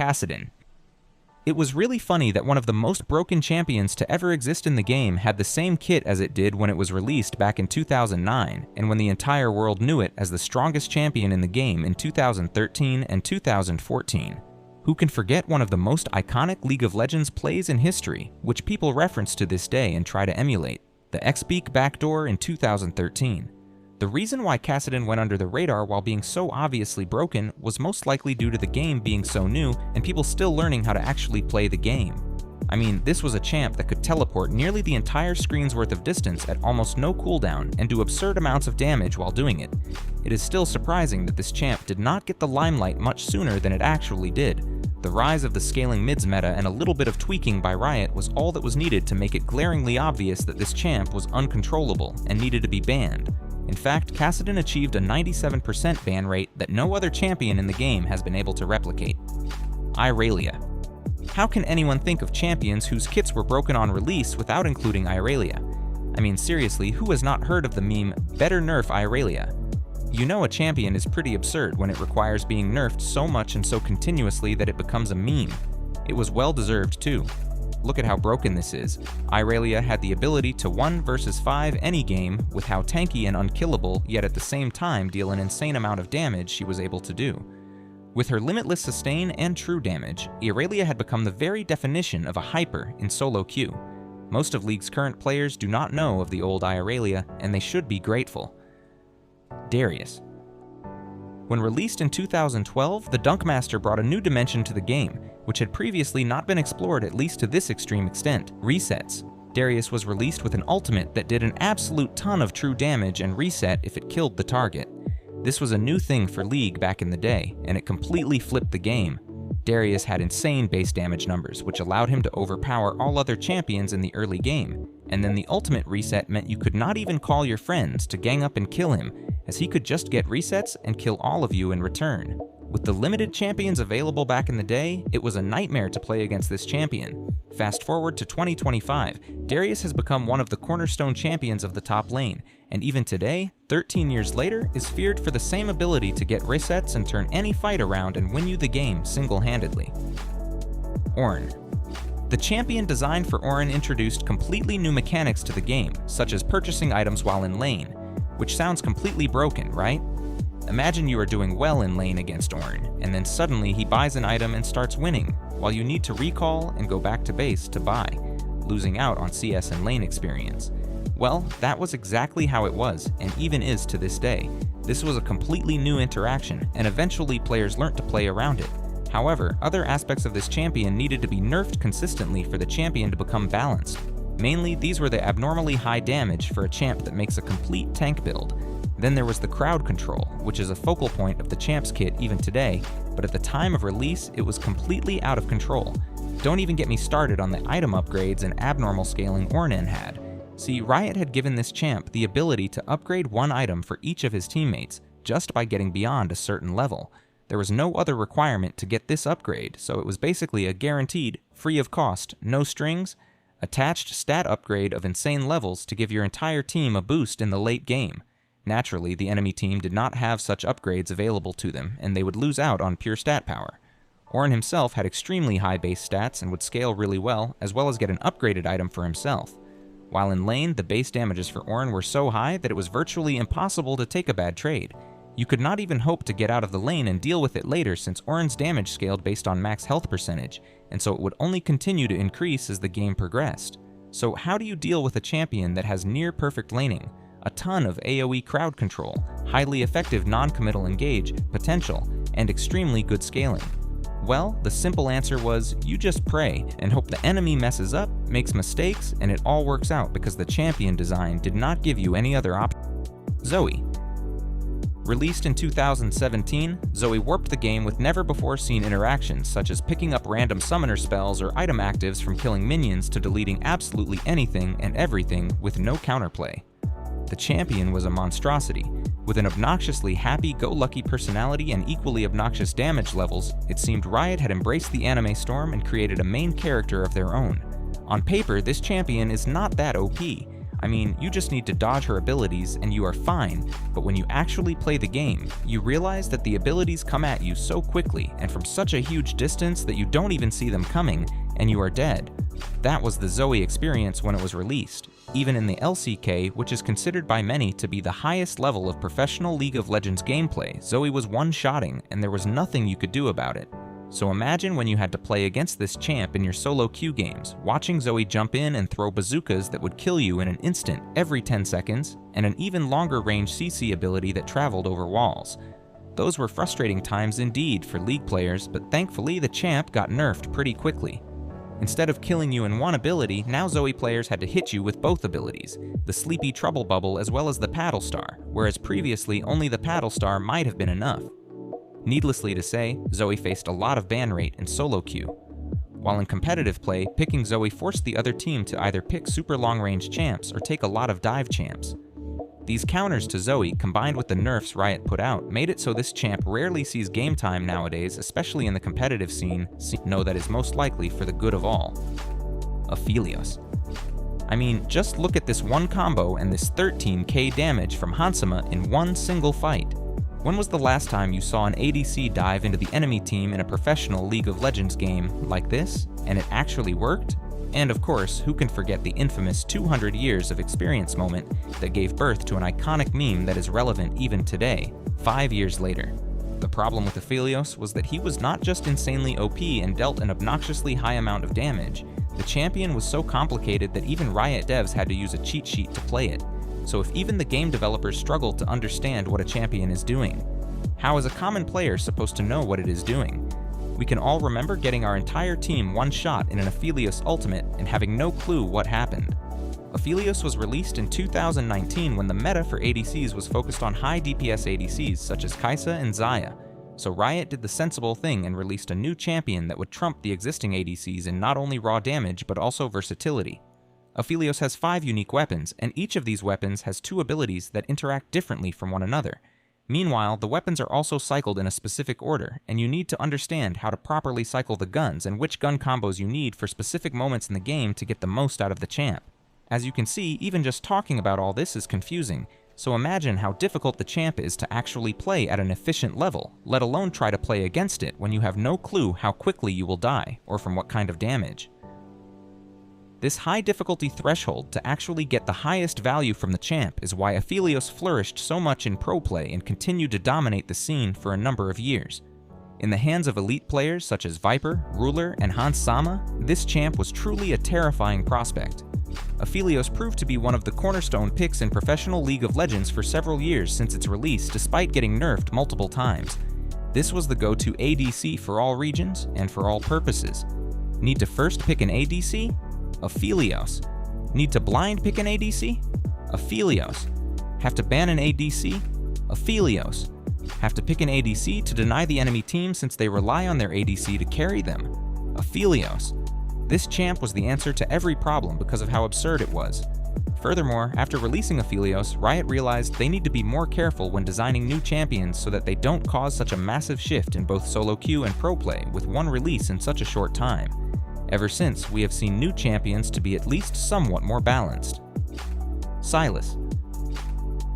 Kassadin. It was really funny that one of the most broken champions to ever exist in the game had the same kit as it did when it was released back in 2009, and when the entire world knew it as the strongest champion in the game in 2013 and 2014. Who can forget one of the most iconic League of Legends plays in history, which people reference to this day and try to emulate, the X-Beak backdoor in 2013. The reason why Kassadin went under the radar while being so obviously broken was most likely due to the game being so new and people still learning how to actually play the game. I mean, this was a champ that could teleport nearly the entire screen's worth of distance at almost no cooldown and do absurd amounts of damage while doing it. It is still surprising that this champ did not get the limelight much sooner than it actually did. The rise of the scaling mids meta and a little bit of tweaking by Riot was all that was needed to make it glaringly obvious that this champ was uncontrollable and needed to be banned. In fact, Kassadin achieved a 97% ban rate that no other champion in the game has been able to replicate. Irelia. How can anyone think of champions whose kits were broken on release without including Irelia? I mean, seriously, who has not heard of the meme, "Better nerf Irelia"? You know a champion is pretty absurd when it requires being nerfed so much and so continuously that it becomes a meme. It was well deserved too. Look at how broken this is. Irelia had the ability to 1 versus 5 any game with how tanky and unkillable, yet at the same time deal an insane amount of damage she was able to do. With her limitless sustain and true damage, Irelia had become the very definition of a hyper in solo queue. Most of League's current players do not know of the old Irelia, and they should be grateful. Darius. When released in 2012, the Dunkmaster brought a new dimension to the game, which had previously not been explored at least to this extreme extent: resets. Darius was released with an ultimate that did an absolute ton of true damage and reset if it killed the target. This was a new thing for League back in the day, and it completely flipped the game. Darius had insane base damage numbers, which allowed him to overpower all other champions in the early game, and then the ultimate reset meant you could not even call your friends to gang up and kill him, as he could just get resets and kill all of you in return. With the limited champions available back in the day, it was a nightmare to play against this champion. Fast forward to 2025, Darius has become one of the cornerstone champions of the top lane, and even today, 13 years later, is feared for the same ability to get resets and turn any fight around and win you the game single-handedly. Ornn. The champion designed for Ornn introduced completely new mechanics to the game, such as purchasing items while in lane, which sounds completely broken, right? Imagine you are doing well in lane against Ornn, and then suddenly he buys an item and starts winning, while you need to recall and go back to base to buy, losing out on CS and lane experience. Well, that was exactly how it was, and even is to this day. This was a completely new interaction, and eventually players learnt to play around it. However, other aspects of this champion needed to be nerfed consistently for the champion to become balanced. Mainly, these were the abnormally high damage for a champ that makes a complete tank build. Then there was the crowd control, which is a focal point of the champ's kit even today, but at the time of release, it was completely out of control. Don't even get me started on the item upgrades and abnormal scaling Ornn had. See, Riot had given this champ the ability to upgrade one item for each of his teammates, just by getting beyond a certain level. There was no other requirement to get this upgrade, so it was basically a guaranteed, free of cost, no strings, attached stat upgrade of insane levels to give your entire team a boost in the late game. Naturally, the enemy team did not have such upgrades available to them, and they would lose out on pure stat power. Ornn himself had extremely high base stats and would scale really well as get an upgraded item for himself. While in lane, the base damages for Ornn were so high that it was virtually impossible to take a bad trade. You could not even hope to get out of the lane and deal with it later, since Ornn's damage scaled based on max health percentage, and so it would only continue to increase as the game progressed. So how do you deal with a champion that has near perfect laning, a ton of AoE crowd control, highly effective non-committal engage, potential, and extremely good scaling? Well, the simple answer was, you just pray and hope the enemy messes up, makes mistakes, and it all works out because the champion design did not give you any other option. Zoe. Released in 2017, Zoe warped the game with never-before-seen interactions such as picking up random summoner spells or item actives from killing minions to deleting absolutely anything and everything with no counterplay. The champion was a monstrosity. With an obnoxiously happy-go-lucky personality and equally obnoxious damage levels, it seemed Riot had embraced the anime storm and created a main character of their own. On paper, this champion is not that OP. I mean, you just need to dodge her abilities and you are fine, but when you actually play the game, you realize that the abilities come at you so quickly and from such a huge distance that you don't even see them coming, and you are dead. That was the Zoe experience when it was released. Even in the LCK, which is considered by many to be the highest level of professional League of Legends gameplay, Zoe was one-shotting and there was nothing you could do about it. So imagine when you had to play against this champ in your solo queue games, watching Zoe jump in and throw bazookas that would kill you in an instant every 10 seconds, and an even longer range CC ability that traveled over walls. Those were frustrating times indeed for League players, but thankfully the champ got nerfed pretty quickly. Instead of killing you in one ability, now Zoe players had to hit you with both abilities, the Sleepy Trouble Bubble as well as the Paddle Star, whereas previously only the Paddle Star might have been enough. Needlessly to say, Zoe faced a lot of ban rate in solo queue. While in competitive play, picking Zoe forced the other team to either pick super long-range champs or take a lot of dive champs. These counters to Zoe, combined with the nerfs Riot put out, made it so this champ rarely sees game time nowadays, especially in the competitive scene, know that is most likely for the good of all. Aphelios. I mean, just look at this one combo and this 13k damage from Hansama in one single fight. When was the last time you saw an ADC dive into the enemy team in a professional League of Legends game like this, and it actually worked? And of course, who can forget the infamous 200 years of experience moment that gave birth to an iconic meme that is relevant even today, 5 years later. The problem with Aphelios was that he was not just insanely OP and dealt an obnoxiously high amount of damage. The champion was so complicated that even Riot devs had to use a cheat sheet to play it. So if even the game developers struggle to understand what a champion is doing, how is a common player supposed to know what it is doing? We can all remember getting our entire team one shot in an Aphelios ultimate and having no clue what happened. Aphelios was released in 2019 when the meta for ADCs was focused on high DPS ADCs such as Kai'Sa and Xayah, so Riot did the sensible thing and released a new champion that would trump the existing ADCs in not only raw damage but also versatility. Aphelios has 5 unique weapons, and each of these weapons has 2 abilities that interact differently from one another. Meanwhile, the weapons are also cycled in a specific order, and you need to understand how to properly cycle the guns and which gun combos you need for specific moments in the game to get the most out of the champ. As you can see, even just talking about all this is confusing, so imagine how difficult the champ is to actually play at an efficient level, let alone try to play against it when you have no clue how quickly you will die, or from what kind of damage. This high difficulty threshold to actually get the highest value from the champ is why Aphelios flourished so much in pro play and continued to dominate the scene for a number of years. In the hands of elite players such as Viper, Ruler, and Hansama, this champ was truly a terrifying prospect. Aphelios proved to be one of the cornerstone picks in professional League of Legends for several years since its release, despite getting nerfed multiple times. This was the go-to ADC for all regions and for all purposes. Need to first pick an ADC? Aphelios. Need to blind pick an ADC? Aphelios. Have to ban an ADC? Aphelios. Have to pick an ADC to deny the enemy team since they rely on their ADC to carry them? Aphelios. This champ was the answer to every problem because of how absurd it was. Furthermore, after releasing Aphelios, Riot realized they need to be more careful when designing new champions so that they don't cause such a massive shift in both solo queue and pro play with one release in such a short time. Ever since, we have seen new champions to be at least somewhat more balanced. Sylas.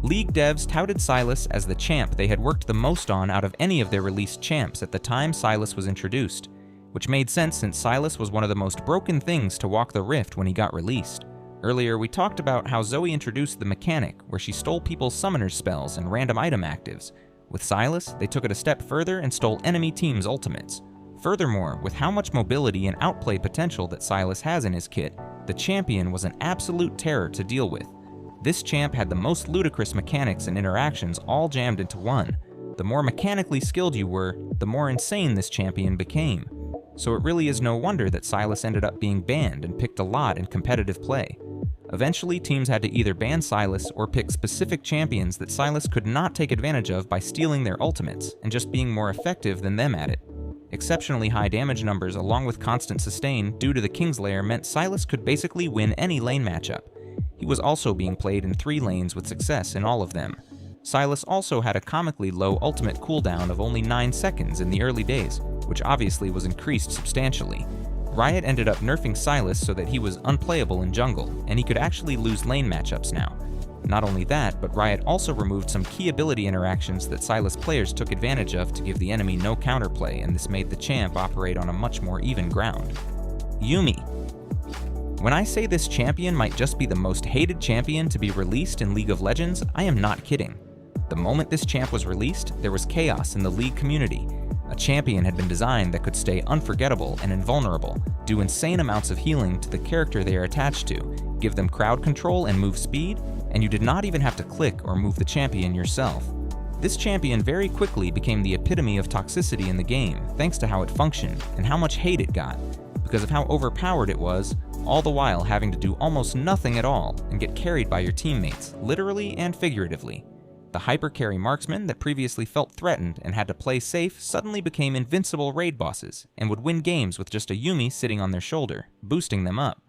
League devs touted Sylas as the champ they had worked the most on out of any of their released champs at the time Sylas was introduced, which made sense since Sylas was one of the most broken things to walk the rift when he got released. Earlier, we talked about how Zoe introduced the mechanic where she stole people's summoners spells and random item actives. With Sylas, they took it a step further and stole enemy teams' ultimates. Furthermore, with how much mobility and outplay potential that Sylas has in his kit, the champion was an absolute terror to deal with. This champ had the most ludicrous mechanics and interactions all jammed into one. The more mechanically skilled you were, the more insane this champion became. So it really is no wonder that Sylas ended up being banned and picked a lot in competitive play. Eventually, teams had to either ban Sylas or pick specific champions that Sylas could not take advantage of by stealing their ultimates and just being more effective than them at it. Exceptionally high damage numbers along with constant sustain due to the Kingslayer meant Sylas could basically win any lane matchup. He was also being played in 3 lanes with success in all of them. Sylas also had a comically low ultimate cooldown of only 9 seconds in the early days, which obviously was increased substantially. Riot ended up nerfing Sylas so that he was unplayable in jungle, and he could actually lose lane matchups now. Not only that, but Riot also removed some key ability interactions that Sylas players took advantage of to give the enemy no counterplay, and this made the champ operate on a much more even ground. Yuumi. When I say this champion might just be the most hated champion to be released in League of Legends, I am not kidding. The moment this champ was released, there was chaos in the League community. A champion had been designed that could stay unforgettable and invulnerable, do insane amounts of healing to the character they are attached to, give them crowd control and move speed, and you did not even have to click or move the champion yourself. This champion very quickly became the epitome of toxicity in the game, thanks to how it functioned and how much hate it got, because of how overpowered it was, all the while having to do almost nothing at all and get carried by your teammates, literally and figuratively. The hyper-carry marksman that previously felt threatened and had to play safe suddenly became invincible raid bosses and would win games with just a Yuumi sitting on their shoulder, boosting them up.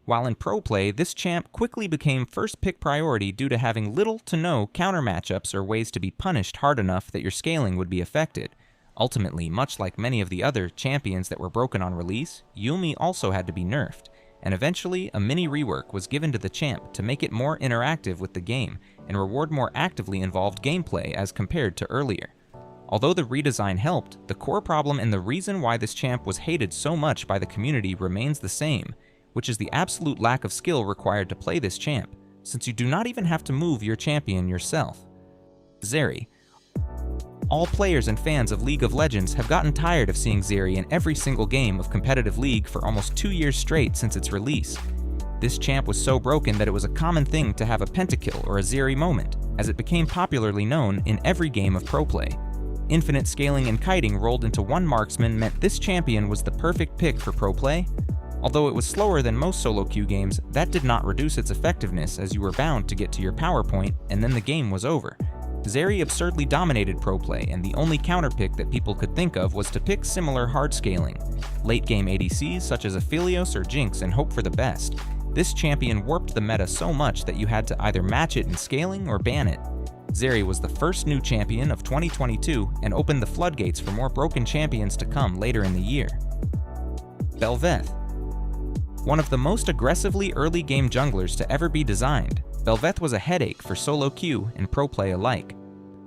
While in pro play, this champ quickly became first pick priority due to having little to no counter matchups or ways to be punished hard enough that your scaling would be affected. Ultimately, much like many of the other champions that were broken on release, Yuumi also had to be nerfed, and eventually a mini rework was given to the champ to make it more interactive with the game and reward more actively involved gameplay as compared to earlier. Although the redesign helped, the core problem and the reason why this champ was hated so much by the community remains the same, which is the absolute lack of skill required to play this champ, since you do not even have to move your champion yourself. Zeri. All players and fans of League of Legends have gotten tired of seeing Zeri in every single game of competitive League for almost 2 years straight since its release. This champ was so broken that it was a common thing to have a pentakill or a Zeri moment, as it became popularly known in every game of pro play. Infinite scaling and kiting rolled into one marksman meant this champion was the perfect pick for pro play. Although it was slower than most solo queue games, that did not reduce its effectiveness as you were bound to get to your power point and then the game was over. Zeri absurdly dominated pro play, and the only counter pick that people could think of was to pick similar hard scaling. Late game ADCs such as Aphelios or Jinx and hope for the best. This champion warped the meta so much that you had to either match it in scaling or ban it. Zeri was the first new champion of 2022 and opened the floodgates for more broken champions to come later in the year. Bel'Veth. One of the most aggressively early game junglers to ever be designed, Bel'Veth was a headache for solo queue and pro play alike.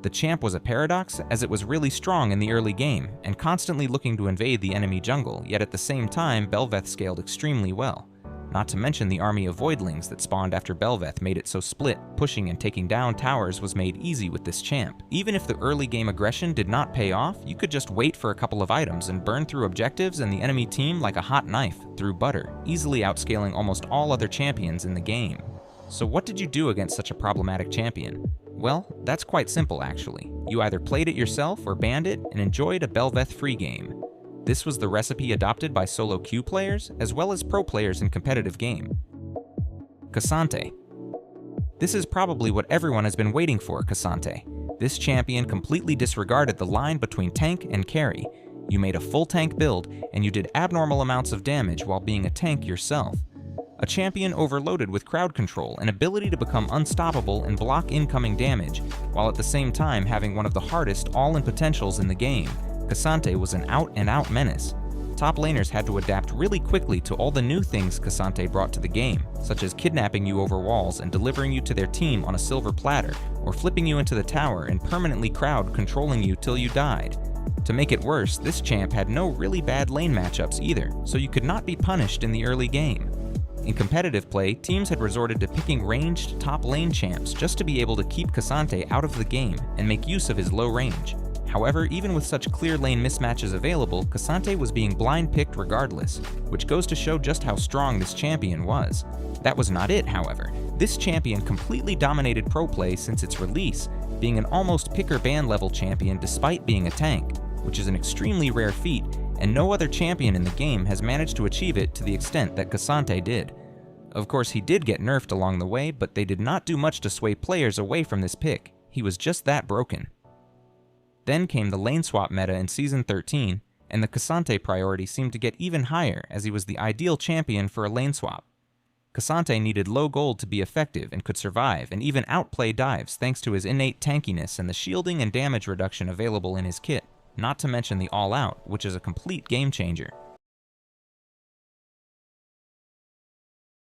The champ was a paradox as it was really strong in the early game and constantly looking to invade the enemy jungle, yet at the same time Bel'Veth scaled extremely well. Not to mention the army of voidlings that spawned after Bel'Veth made it so split, pushing and taking down towers was made easy with this champ. Even if the early game aggression did not pay off, you could just wait for a couple of items and burn through objectives and the enemy team like a hot knife through butter, easily outscaling almost all other champions in the game. So what did you do against such a problematic champion? Well, that's quite simple actually. You either played it yourself or banned it and enjoyed a Bel'Veth free game. This was the recipe adopted by solo queue players as well as pro players in competitive game. K'Sante. This is probably what everyone has been waiting for, K'Sante. This champion completely disregarded the line between tank and carry. You made a full tank build and you did abnormal amounts of damage while being a tank yourself. A champion overloaded with crowd control and ability to become unstoppable and block incoming damage, while at the same time having one of the hardest all-in potentials in the game. K'Sante was an out-and-out menace. Top laners had to adapt really quickly to all the new things K'Sante brought to the game, such as kidnapping you over walls and delivering you to their team on a silver platter, or flipping you into the tower and permanently crowd controlling you till you died. To make it worse, this champ had no really bad lane matchups either, so you could not be punished in the early game. In competitive play, teams had resorted to picking ranged top lane champs just to be able to keep K'Sante out of the game and make use of his low range. However, even with such clear lane mismatches available, K'Sante was being blind picked regardless, which goes to show just how strong this champion was. That was not it, however. This champion completely dominated pro play since its release, being an almost pick or ban level champion despite being a tank, which is an extremely rare feat, and no other champion in the game has managed to achieve it to the extent that K'Sante did. Of course, he did get nerfed along the way, but they did not do much to sway players away from this pick. He was just that broken. Then came the lane swap meta in Season 13, and the K'Sante priority seemed to get even higher as he was the ideal champion for a lane swap. K'Sante needed low gold to be effective and could survive and even outplay dives thanks to his innate tankiness and the shielding and damage reduction available in his kit, not to mention the all-out, which is a complete game changer.